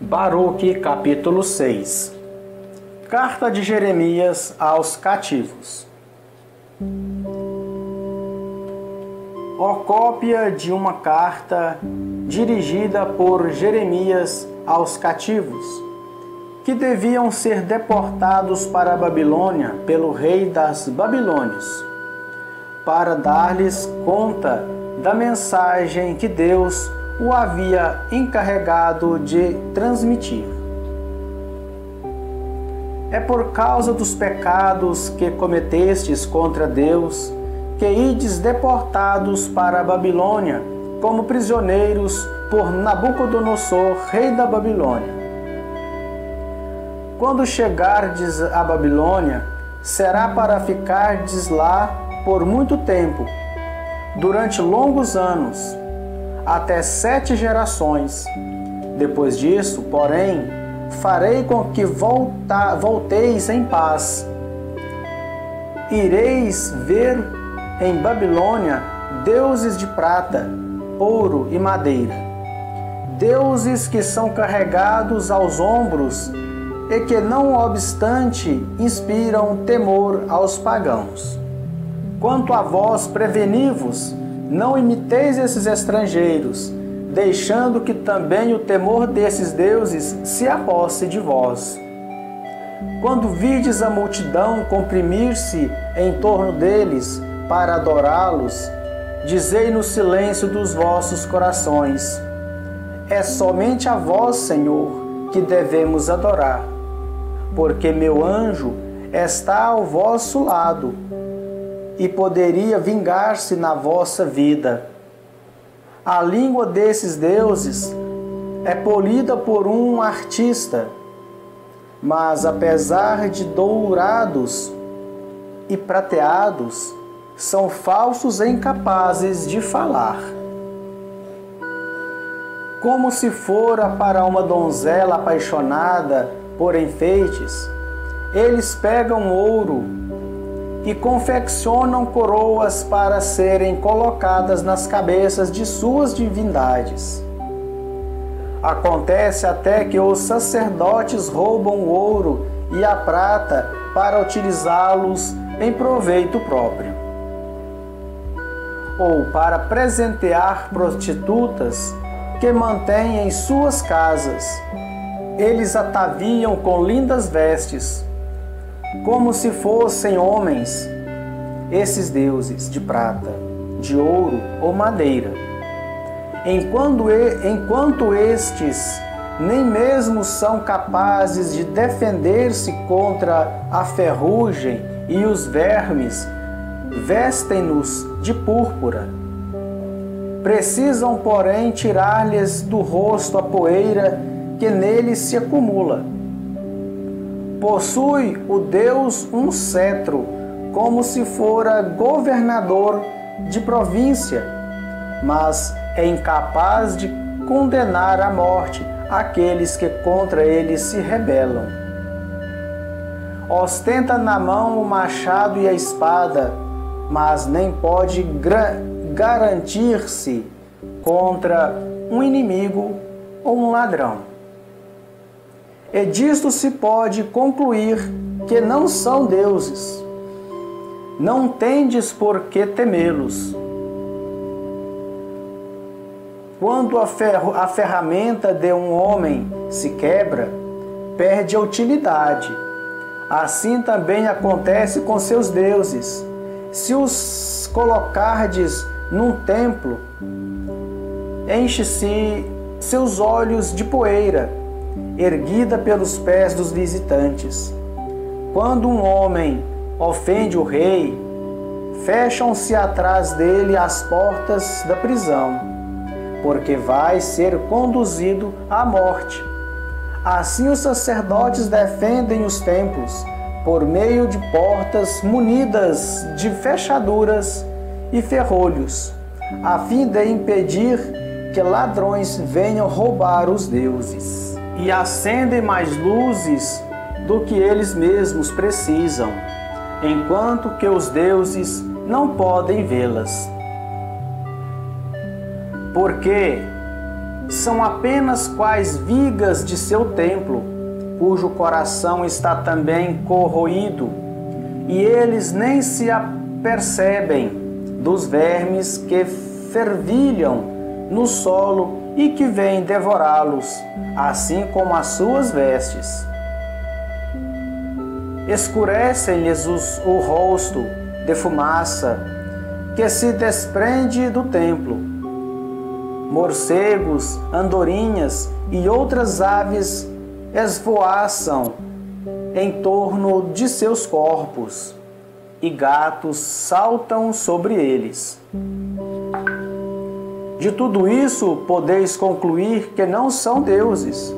Baruque, capítulo 6. Carta de Jeremias aos cativos. Ó cópia de uma carta dirigida por Jeremias aos cativos, que deviam ser deportados para a Babilônia pelo rei das Babilônias, para dar-lhes conta da mensagem que Deus o havia encarregado de transmitir. É por causa dos pecados que cometestes contra Deus que ides deportados para a Babilônia como prisioneiros por Nabucodonosor, rei da Babilônia. Quando chegardes à Babilônia, será para ficardes lá por muito tempo, durante longos anos, até 7 gerações. Depois disso, porém, farei com que volteis em paz. Ireis ver em Babilônia deuses de prata, ouro e madeira, deuses que são carregados aos ombros e que, não obstante, inspiram temor aos pagãos. Quanto a vós, preveni-vos, não imiteis esses estrangeiros, deixando que também o temor desses deuses se aposse de vós. Quando vides a multidão comprimir-se em torno deles para adorá-los, dizei no silêncio dos vossos corações: é somente a vós, Senhor, que devemos adorar, porque meu anjo está ao vosso lado e poderia vingar-se na vossa vida. A língua desses deuses é polida por um artista, mas apesar de dourados e prateados, são falsos e incapazes de falar. Como se fora para uma donzela apaixonada por enfeites, eles pegam ouro e confeccionam coroas para serem colocadas nas cabeças de suas divindades. Acontece até que os sacerdotes roubam o ouro e a prata para utilizá-los em proveito próprio, ou para presentear prostitutas que mantêm em suas casas. Eles ataviam com lindas vestes, como se fossem homens, esses deuses de prata, de ouro ou madeira, enquanto estes nem mesmo são capazes de defender-se contra a ferrugem e os vermes, vestem-nos de púrpura. Precisam, porém, tirar-lhes do rosto a poeira que neles se acumula. Possui o Deus um cetro, como se fora governador de província, mas é incapaz de condenar à morte aqueles que contra ele se rebelam. Ostenta na mão o machado e a espada, mas nem pode garantir-se contra um inimigo ou um ladrão. E disto se pode concluir que não são deuses. Não tendes por que temê-los. Quando a ferramenta de um homem se quebra, perde a utilidade. Assim também acontece com seus deuses. Se os colocardes num templo, enche-se seus olhos de poeira, erguida pelos pés dos visitantes. Quando um homem ofende o rei, fecham-se atrás dele as portas da prisão, porque vai ser conduzido à morte. Assim os sacerdotes defendem os templos por meio de portas munidas de fechaduras e ferrolhos, a fim de impedir que ladrões venham roubar os deuses. E acendem mais luzes do que eles mesmos precisam, enquanto que os deuses não podem vê-las. Porque são apenas quais vigas de seu templo, cujo coração está também corroído, e eles nem se apercebem dos vermes que fervilham no solo e que vêm devorá-los, assim como as suas vestes. Escurecem-lhes o rosto de fumaça que se desprende do templo. Morcegos, andorinhas e outras aves esvoaçam em torno de seus corpos, e gatos saltam sobre eles. De tudo isso podeis concluir que não são deuses,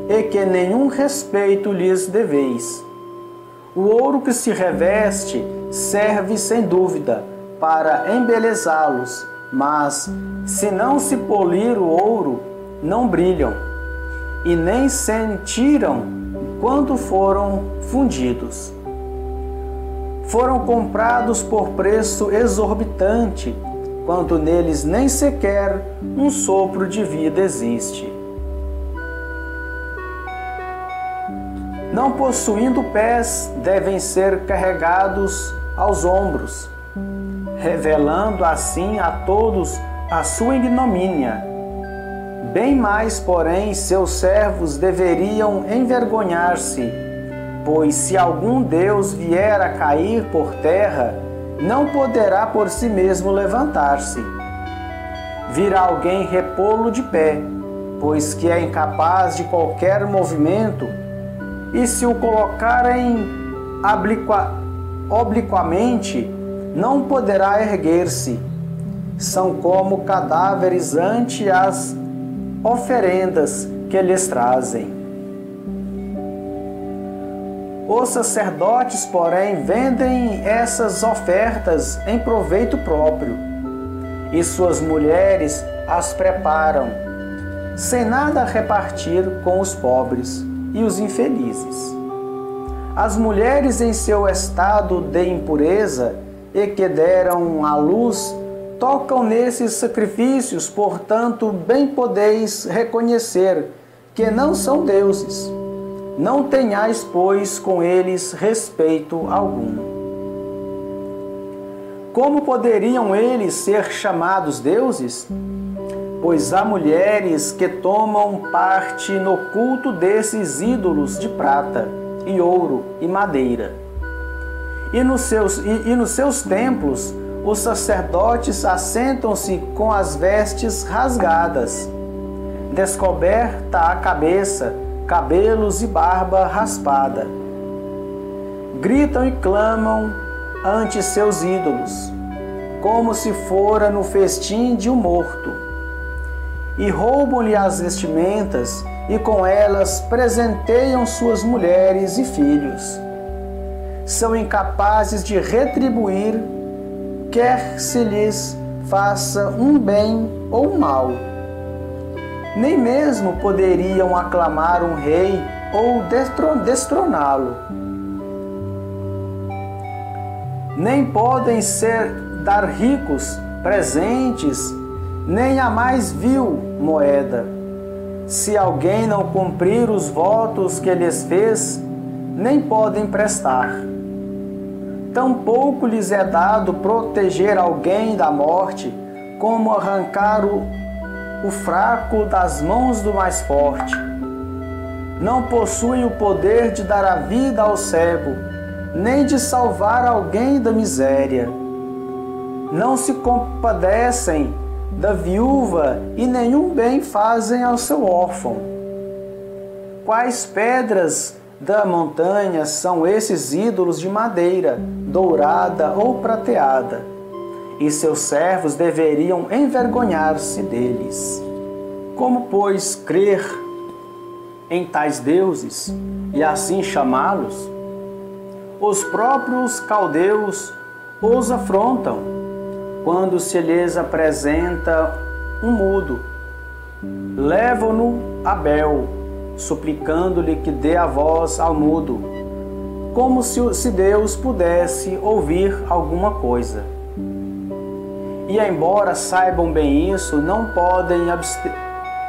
e que nenhum respeito lhes deveis. O ouro que se reveste serve sem dúvida para embelezá-los, mas se não se polir o ouro, não brilham, e nem sentiram quando foram fundidos. Foram comprados por preço exorbitante, quando neles nem sequer um sopro de vida existe. Não possuindo pés, devem ser carregados aos ombros, revelando assim a todos a sua ignomínia. Bem mais, porém, seus servos deveriam envergonhar-se, pois se algum Deus vier a cair por terra, não poderá por si mesmo levantar-se. Virá alguém repô-lo de pé, pois que é incapaz de qualquer movimento, e se o colocarem obliquamente, não poderá erguer-se. São como cadáveres ante as oferendas que lhes trazem. Os sacerdotes, porém, vendem essas ofertas em proveito próprio, e suas mulheres as preparam, sem nada repartir com os pobres e os infelizes. As mulheres em seu estado de impureza e que deram à luz, tocam nesses sacrifícios, portanto, bem podeis reconhecer que não são deuses. Não tenhais, pois, com eles respeito algum. Como poderiam eles ser chamados deuses? Pois há mulheres que tomam parte no culto desses ídolos de prata, e ouro e madeira. E nos seus templos, os sacerdotes assentam-se com as vestes rasgadas, descoberta a cabeça, cabelos e barba raspada. Gritam e clamam ante seus ídolos, como se fora no festim de um morto. E roubam-lhe as vestimentas, e com elas presenteiam suas mulheres e filhos. São incapazes de retribuir, quer se lhes faça um bem ou um mal. Nem mesmo poderiam aclamar um rei ou destroná-lo. Nem podem dar ricos presentes, nem a mais vil moeda. Se alguém não cumprir os votos que lhes fez, nem podem prestar. Tampouco lhes é dado proteger alguém da morte, como arrancar o fraco das mãos do mais forte. Não possuem o poder de dar a vida ao cego, nem de salvar alguém da miséria. Não se compadecem da viúva e nenhum bem fazem ao seu órfão. Quais pedras da montanha são esses ídolos de madeira, dourada ou prateada? E seus servos deveriam envergonhar-se deles. Como, pois, crer em tais deuses e assim chamá-los? Os próprios caldeus os afrontam quando se lhes apresenta um mudo. Levam-no a Bel, suplicando-lhe que dê a voz ao mudo, como se Deus pudesse ouvir alguma coisa. E embora saibam bem isso, não podem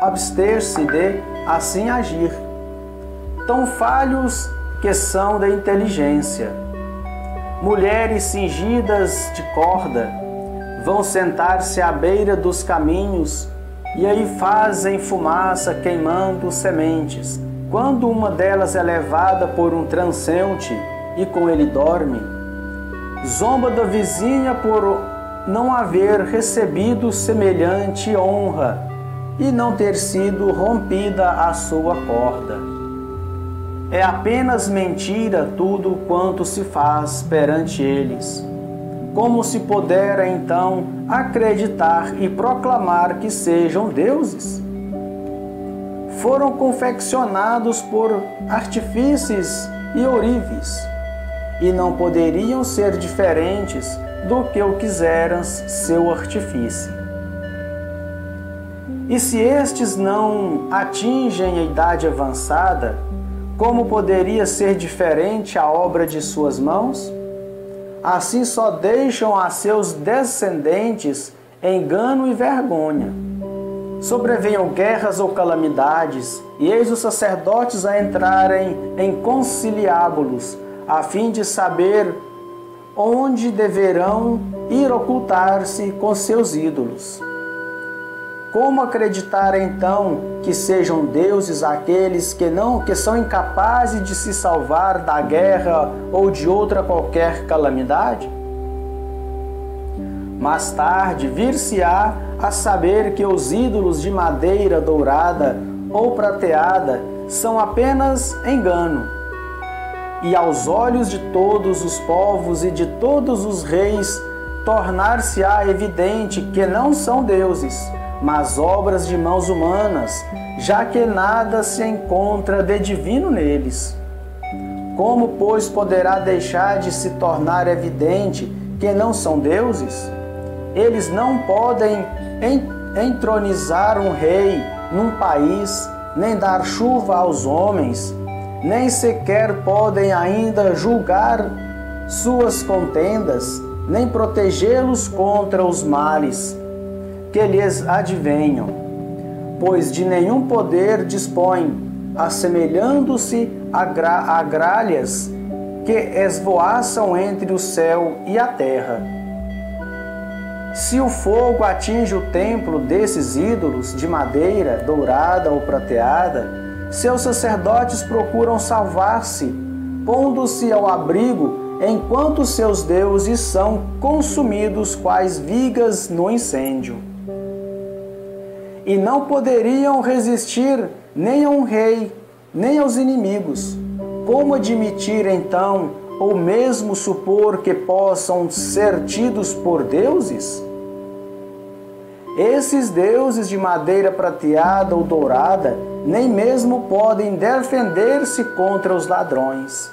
abster-se de assim agir. Tão falhos que são da inteligência. Mulheres cingidas de corda vão sentar-se à beira dos caminhos e aí fazem fumaça queimando sementes. Quando uma delas é levada por um transeunte e com ele dorme, zomba da vizinha por não haver recebido semelhante honra e não ter sido rompida a sua corda. É apenas mentira tudo quanto se faz perante eles. Como se pudera então acreditar e proclamar que sejam deuses? Foram confeccionados por artifícios e ourives, e não poderiam ser diferentes do que o quiseram seu artifício. E se estes não atingem a idade avançada, como poderia ser diferente a obra de suas mãos? Assim só deixam a seus descendentes engano e vergonha. Sobrevenham guerras ou calamidades, e eis os sacerdotes a entrarem em conciliábulos, a fim de saber onde deverão ir ocultar-se com seus ídolos. Como acreditar então que sejam deuses aqueles que são incapazes de se salvar da guerra ou de outra qualquer calamidade? Mais tarde vir-se-á a saber que os ídolos de madeira dourada ou prateada são apenas engano. E aos olhos de todos os povos e de todos os reis tornar-se-á evidente que não são deuses, mas obras de mãos humanas, já que nada se encontra de divino neles. Como, pois, poderá deixar de se tornar evidente que não são deuses? Eles não podem entronizar um rei num país, nem dar chuva aos homens, nem sequer podem ainda julgar suas contendas, nem protegê-los contra os males que lhes advenham, pois de nenhum poder dispõem, assemelhando-se a gralhas que esvoaçam entre o céu e a terra. Se o fogo atinge o templo desses ídolos de madeira dourada ou prateada, seus sacerdotes procuram salvar-se, pondo-se ao abrigo enquanto seus deuses são consumidos quais vigas no incêndio. E não poderiam resistir nem a um rei, nem aos inimigos. Como admitir então, ou mesmo supor que possam ser tidos por deuses? Esses deuses de madeira prateada ou dourada nem mesmo podem defender-se contra os ladrões.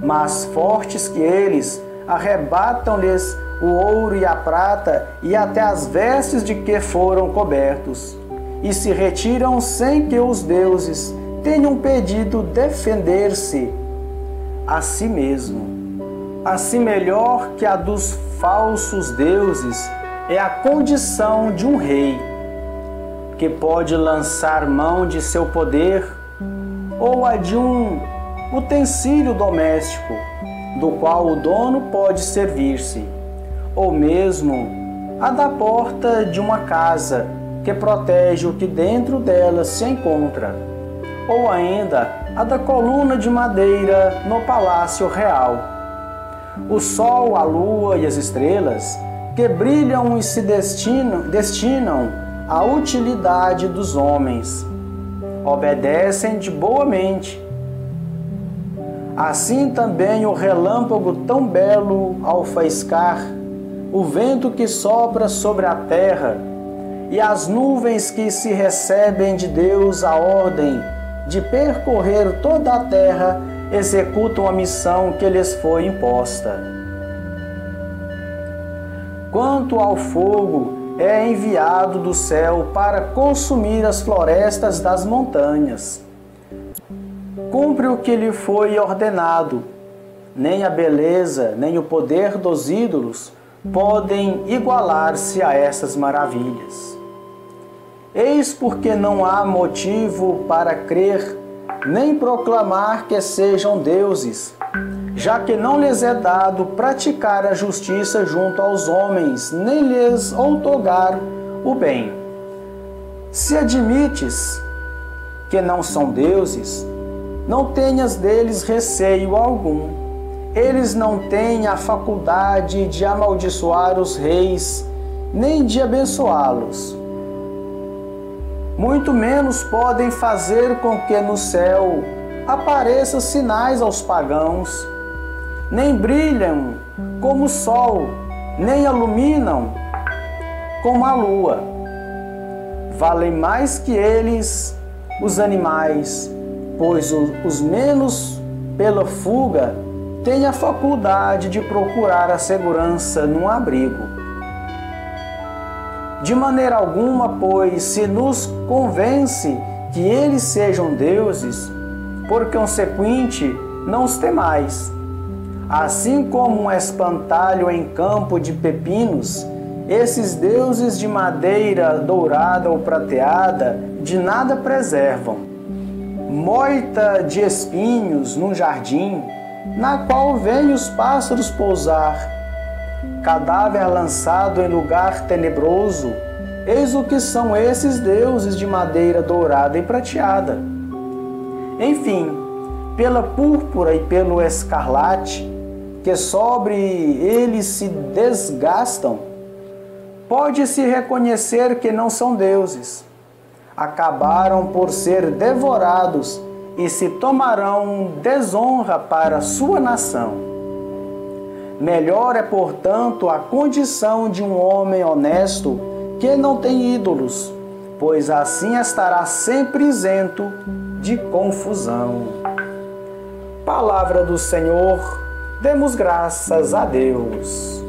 Mas fortes que eles, arrebatam-lhes o ouro e a prata e até as vestes de que foram cobertos, e se retiram sem que os deuses tenham pedido defender-se a si mesmo. Assim melhor que a dos falsos deuses é a condição de um rei, que pode lançar mão de seu poder, ou a de um utensílio doméstico, do qual o dono pode servir-se, ou mesmo a da porta de uma casa, que protege o que dentro dela se encontra, ou ainda a da coluna de madeira no palácio real. O sol, a lua e as estrelas, que brilham e se destinam à utilidade dos homens, obedecem de boa mente. Assim também o relâmpago tão belo ao faiscar, o vento que sopra sobre a terra, e as nuvens que se recebem de Deus a ordem de percorrer toda a terra, executam a missão que lhes foi imposta. Quanto ao fogo, é enviado do céu para consumir as florestas das montanhas. Cumpre o que lhe foi ordenado. Nem a beleza, nem o poder dos ídolos podem igualar-se a essas maravilhas. Eis porque não há motivo para crer, nem proclamar que sejam deuses, já que não lhes é dado praticar a justiça junto aos homens, nem lhes outorgar o bem. Se admites que não são deuses, não tenhas deles receio algum. Eles não têm a faculdade de amaldiçoar os reis, nem de abençoá-los. Muito menos podem fazer com que no céu apareçam sinais aos pagãos. Nem brilham como o sol, nem iluminam como a lua. Valem mais que eles os animais, pois os menos pela fuga têm a faculdade de procurar a segurança num abrigo. De maneira alguma, pois, se nos convence que eles sejam deuses, por consequente, não os temais. Assim como um espantalho em campo de pepinos, esses deuses de madeira dourada ou prateada de nada preservam. Moita de espinhos num jardim, na qual vêm os pássaros pousar. Cadáver lançado em lugar tenebroso, eis o que são esses deuses de madeira dourada e prateada. Enfim, pela púrpura e pelo escarlate, que sobre eles se desgastam, pode-se reconhecer que não são deuses. Acabaram por ser devorados e se tomarão desonra para sua nação. Melhor é, portanto, a condição de um homem honesto que não tem ídolos, pois assim estará sempre isento de confusão. Palavra do Senhor, demos graças a Deus.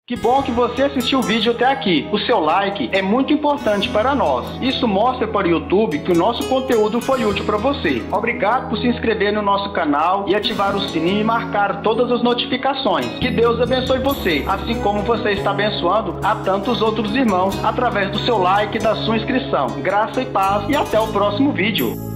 Que bom que você assistiu o vídeo até aqui. O seu like é muito importante para nós. Isso mostra para o YouTube que o nosso conteúdo foi útil para você. Obrigado por se inscrever no nosso canal e ativar o sininho e marcar todas as notificações. Que Deus abençoe você, assim como você está abençoando a tantos outros irmãos através do seu like e da sua inscrição. Graça e paz e até o próximo vídeo.